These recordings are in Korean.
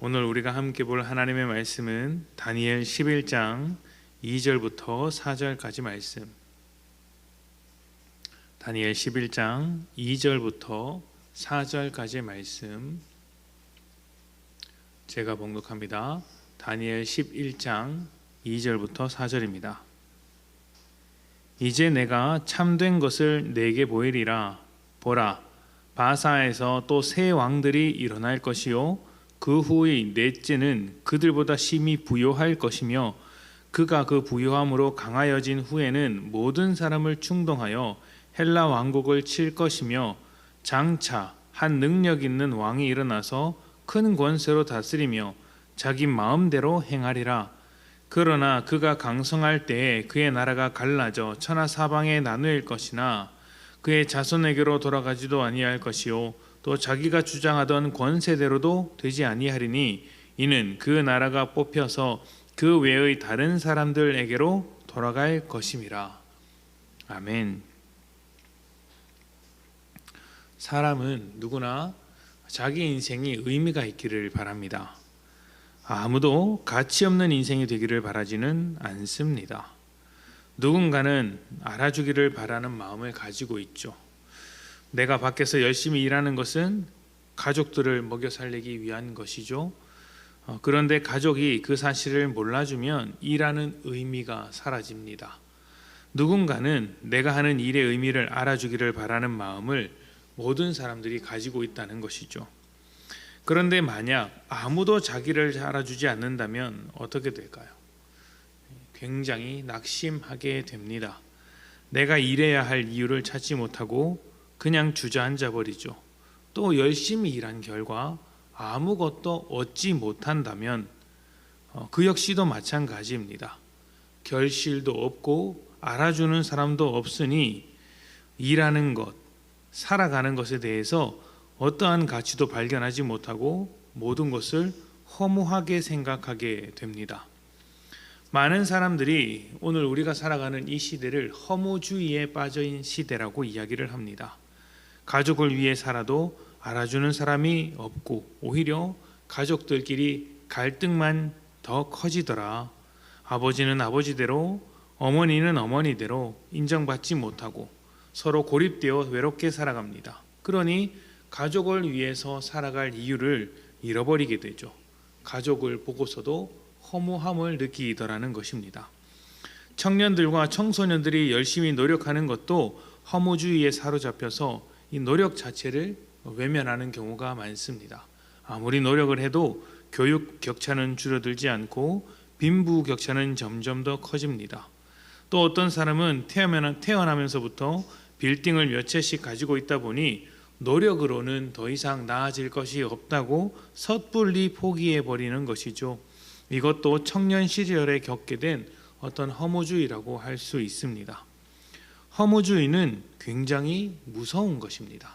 오늘 우리가 함께 볼 하나님의 말씀은 다니엘 11장 2절부터 4절까지 말씀. 다니엘 11장 2절부터 4절까지 말씀 제가 봉독합니다. 다니엘 11장 2절부터 4절입니다. 이제 내가 참된 것을 내게 보이리라. 보라, 바사에서 또 새 왕들이 일어날 것이요 그 후의 넷째는 그들보다 심히 부요할 것이며 그가 그 부요함으로 강하여진 후에는 모든 사람을 충동하여 헬라 왕국을 칠 것이며 장차 한 능력 있는 왕이 일어나서 큰 권세로 다스리며 자기 마음대로 행하리라. 그러나 그가 강성할 때에 그의 나라가 갈라져 천하사방에 나누일 것이나 그의 자손에게로 돌아가지도 아니할 것이요 또 자기가 주장하던 권세대로도 되지 아니하리니 이는 그 나라가 뽑혀서 그 외의 다른 사람들에게로 돌아갈 것임이라. 아멘. 사람은 누구나 자기 인생이 의미가 있기를 바랍니다. 아무도 가치 없는 인생이 되기를 바라지는 않습니다. 누군가는 알아주기를 바라는 마음을 가지고 있죠. 내가 밖에서 열심히 일하는 것은 가족들을 먹여 살리기 위한 것이죠. 그런데 가족이 그 사실을 몰라주면 일하는 의미가 사라집니다. 누군가는 내가 하는 일의 의미를 알아주기를 바라는 마음을 모든 사람들이 가지고 있다는 것이죠. 그런데 만약 아무도 자기를 알아주지 않는다면 어떻게 될까요? 굉장히 낙심하게 됩니다. 내가 일해야 할 이유를 찾지 못하고 그냥 주저앉아 버리죠. 또 열심히 일한 결과 아무것도 얻지 못한다면 그 역시도 마찬가지입니다. 결실도 없고 알아주는 사람도 없으니 일하는 것, 살아가는 것에 대해서 어떠한 가치도 발견하지 못하고 모든 것을 허무하게 생각하게 됩니다. 많은 사람들이 오늘 우리가 살아가는 이 시대를 허무주의에 빠져있는 시대라고 이야기를 합니다. 가족을 위해 살아도 알아주는 사람이 없고 오히려 가족들끼리 갈등만 더 커지더라. 아버지는 아버지대로, 어머니는 어머니대로 인정받지 못하고 서로 고립되어 외롭게 살아갑니다. 그러니 가족을 위해서 살아갈 이유를 잃어버리게 되죠. 가족을 보고서도 허무함을 느끼더라는 것입니다. 청년들과 청소년들이 열심히 노력하는 것도 허무주의에 사로잡혀서 이 노력 자체를 외면하는 경우가 많습니다. 아무리 노력을 해도 교육 격차는 줄어들지 않고 빈부 격차는 점점 더 커집니다. 또 어떤 사람은 태어나면서부터 빌딩을 몇 채씩 가지고 있다 보니 노력으로는 더 이상 나아질 것이 없다고 섣불리 포기해버리는 것이죠. 이것도 청년 시절에 겪게 된 어떤 허무주의라고 할 수 있습니다. 허무주의는 굉장히 무서운 것입니다.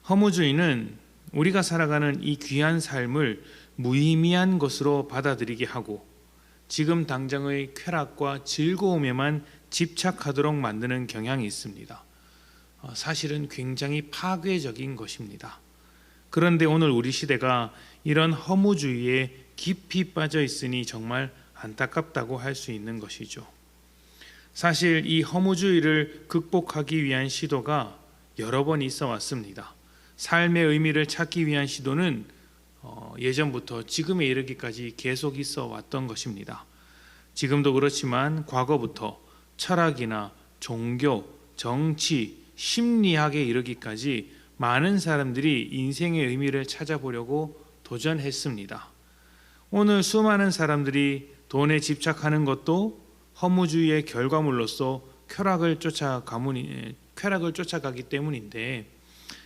허무주의는 우리가 살아가는 이 귀한 삶을 무의미한 것으로 받아들이게 하고 지금 당장의 쾌락과 즐거움에만 집착하도록 만드는 경향이 있습니다. 사실은 굉장히 파괴적인 것입니다. 그런데 오늘 우리 시대가 이런 허무주의에 깊이 빠져 있으니 정말 안타깝다고 할 수 있는 것이죠. 사실 이 허무주의를 극복하기 위한 시도가 여러 번 있어 왔습니다. 삶의 의미를 찾기 위한 시도는 예전부터 지금에 이르기까지 계속 있어 왔던 것입니다. 지금도 그렇지만 과거부터 철학이나 종교, 정치, 심리학에 이르기까지 많은 사람들이 인생의 의미를 찾아보려고 도전했습니다. 오늘 수많은 사람들이 돈에 집착하는 것도 허무주의의 결과물로서 쾌락을 쫓아가기 때문인데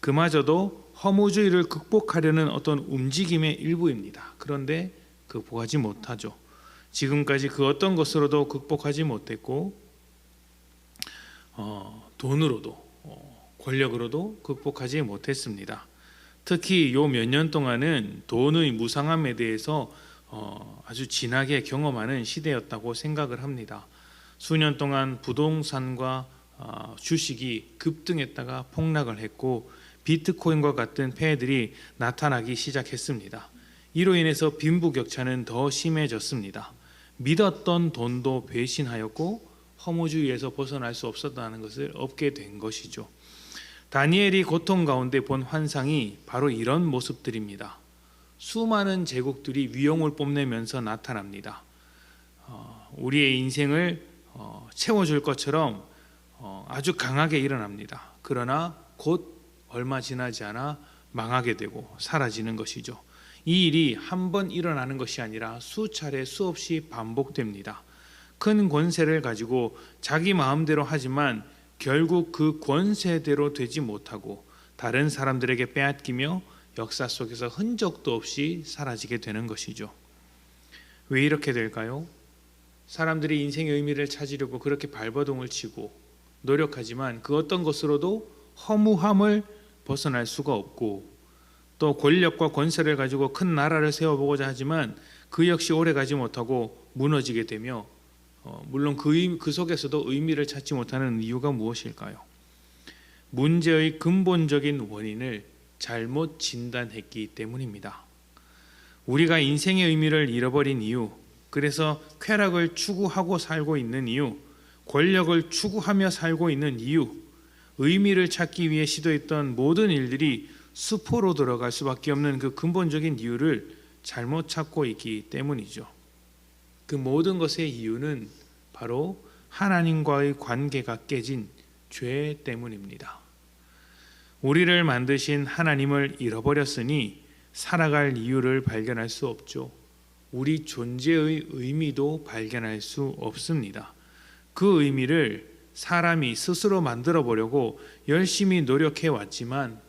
그마저도 허무주의를 극복하려는 어떤 움직임의 일부입니다. 그런데 극복하지 못하죠. 지금까지 그 어떤 것으로도 극복하지 못했고 돈으로도 권력으로도 극복하지 못했습니다. 특히 요 몇 년 동안은 돈의 무상함에 대해서 아주 진하게 경험하는 시대였다고 생각을 합니다. 수년 동안 부동산과 주식이 급등했다가 폭락을 했고 비트코인과 같은 폐해들이 나타나기 시작했습니다. 이로 인해서 빈부격차는 더 심해졌습니다. 믿었던 돈도 배신하였고 허무주의에서 벗어날 수 없었다는 것을 얻게 된 것이죠. 다니엘이 고통 가운데 본 환상이 바로 이런 모습들입니다. 수많은 제국들이 위용을 뽐내면서 나타납니다. 우리의 인생을 채워줄 것처럼 아주 강하게 일어납니다. 그러나 곧 얼마 지나지 않아 망하게 되고 사라지는 것이죠. 이 일이 한 번 일어나는 것이 아니라 수차례 수없이 반복됩니다. 큰 권세를 가지고 자기 마음대로 하지만 결국 그 권세대로 되지 못하고 다른 사람들에게 빼앗기며 역사 속에서 흔적도 없이 사라지게 되는 것이죠. 왜 이렇게 될까요? 사람들이 인생의 의미를 찾으려고 그렇게 발버둥을 치고 노력하지만 그 어떤 것으로도 허무함을 벗어날 수가 없고, 또 권력과 권세를 가지고 큰 나라를 세워보고자 하지만 그 역시 오래가지 못하고 무너지게 되며, 물론 그 속에서도 의미를 찾지 못하는 이유가 무엇일까요? 문제의 근본적인 원인을 잘못 진단했기 때문입니다. 우리가 인생의 의미를 잃어버린 이유, 그래서 쾌락을 추구하고 살고 있는 이유, 권력을 추구하며 살고 있는 이유, 의미를 찾기 위해 시도했던 모든 일들이 수포로 들어갈 수밖에 없는 그 근본적인 이유를 잘못 찾고 있기 때문이죠. 그 모든 것의 이유는 바로 하나님과의 관계가 깨진 죄 때문입니다. 우리를 만드신 하나님을 잃어버렸으니 살아갈 이유를 발견할 수 없죠. 우리 존재의 의미도 발견할 수 없습니다. 그 의미를 사람이 스스로 만들어 보려고 열심히 노력해 왔지만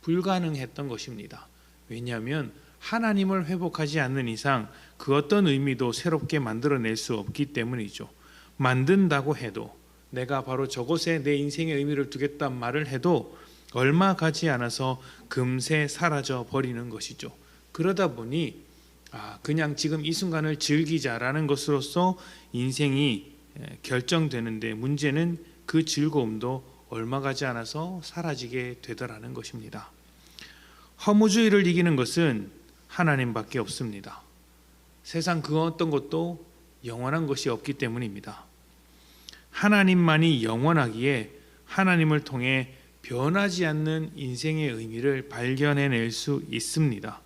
불가능했던 것입니다. 왜냐하면 하나님을 회복하지 않는 이상 그 어떤 의미도 새롭게 만들어낼 수 없기 때문이죠. 만든다고 해도, 내가 바로 저곳에 내 인생의 의미를 두겠다는 말을 해도 얼마 가지 않아서 금세 사라져 버리는 것이죠. 그러다 보니 그냥 지금 이 순간을 즐기자라는 것으로서 인생이 결정되는데, 문제는 그 즐거움도 얼마 가지 않아서 사라지게 되더라는 것입니다. 허무주의를 이기는 것은 하나님밖에 없습니다. 세상 그 어떤 것도 영원한 것이 없기 때문입니다. 하나님만이 영원하기에 하나님을 통해 변하지 않는 인생의 의미를 발견해낼 수 있습니다.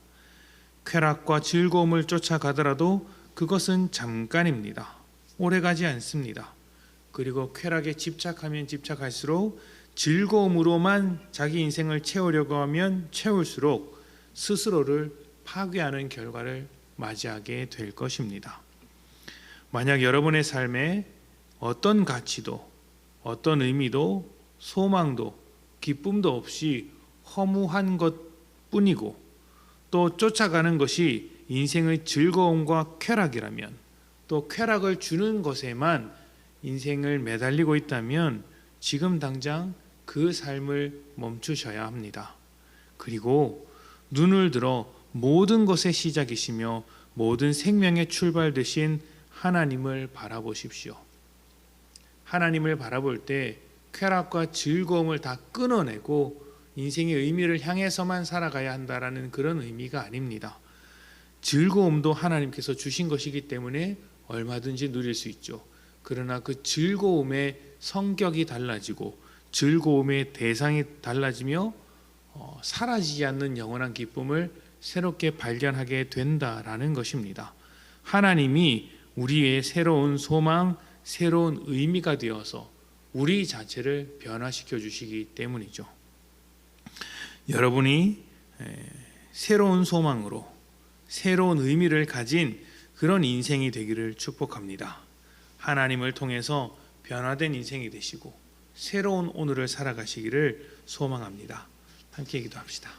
쾌락과 즐거움을 쫓아가더라도 그것은 잠깐입니다. 오래가지 않습니다. 그리고 쾌락에 집착하면 집착할수록, 즐거움으로만 자기 인생을 채우려고 하면 채울수록 스스로를 파괴하는 결과를 맞이하게 될 것입니다. 만약 여러분의 삶에 어떤 가치도, 어떤 의미도, 소망도, 기쁨도 없이 허무한 것뿐이고, 또 쫓아가는 것이 인생의 즐거움과 쾌락이라면, 또 쾌락을 주는 것에만 인생을 매달리고 있다면 지금 당장 그 삶을 멈추셔야 합니다. 그리고 눈을 들어 모든 것의 시작이시며 모든 생명의 출발 되신 하나님을 바라보십시오. 하나님을 바라볼 때 쾌락과 즐거움을 다 끊어내고 인생의 의미를 향해서만 살아가야 한다라는 그런 의미가 아닙니다. 즐거움도 하나님께서 주신 것이기 때문에 얼마든지 누릴 수 있죠. 그러나 그 즐거움의 성격이 달라지고 즐거움의 대상이 달라지며 사라지지 않는 영원한 기쁨을 새롭게 발견하게 된다라는 것입니다. 하나님이 우리의 새로운 소망, 새로운 의미가 되어서 우리 자체를 변화시켜 주시기 때문이죠. 여러분이 새로운 소망으로 새로운 의미를 가진 그런 인생이 되기를 축복합니다. 하나님을 통해서 변화된 인생이 되시고 새로운 오늘을 살아가시기를 소망합니다. 함께 기도합시다.